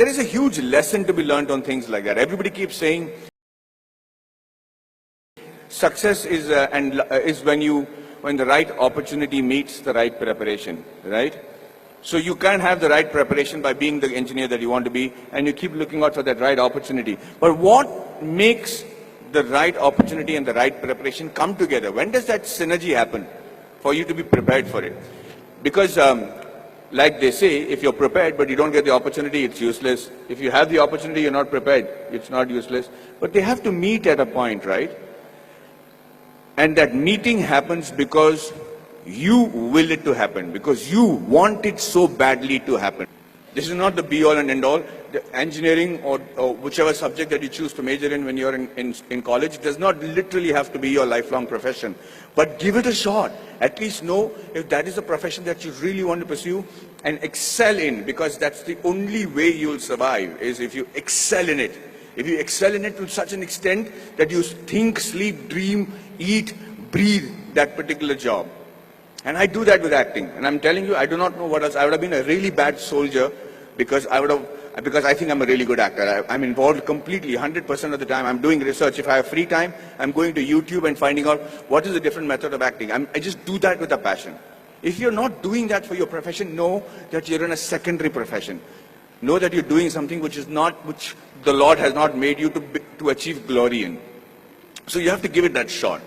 there is a huge lesson to be learned on things like that. Everybody keeps saying success is when the right opportunity meets the right preparation, right? So you can't have the right preparation by being the engineer that you want to be, and you keep looking out for that right opportunity. But what makes the right opportunity and the right preparation come together? When does that synergy happen for you to be prepared for it? Because like they say, if you're prepared but you don't get the opportunity, it's useless. If you have the opportunity, you're not prepared, it's not useless. But they have to meet at a point, right? And that meeting happens because you will it to happen, because you want it so badly to happen. This is not the be-all and end-all. The engineering or whichever subject that you choose to major in when you're in college does not literally have to be your lifelong profession. But give it a shot. At least know if that is a profession that you really want to pursue and excel in, because that's the only way you'll survive, is if you excel in it. If you excel in it to such an extent that you think, sleep, dream, eat, breathe that particular job. And I do that with acting. And I'm telling you, I do not know what else. I would have been a really bad soldier because I think I'm a really good actor. I'm involved completely, 100% of the time. I'm doing research. If I have free time, I'm going to YouTube and finding out what is a different method of acting. I just do that with a passion. If you're not doing that for your profession, know that you're in a secondary profession. Know that you're doing something which the Lord has not made you to achieve glory in. So you have to give it that shot.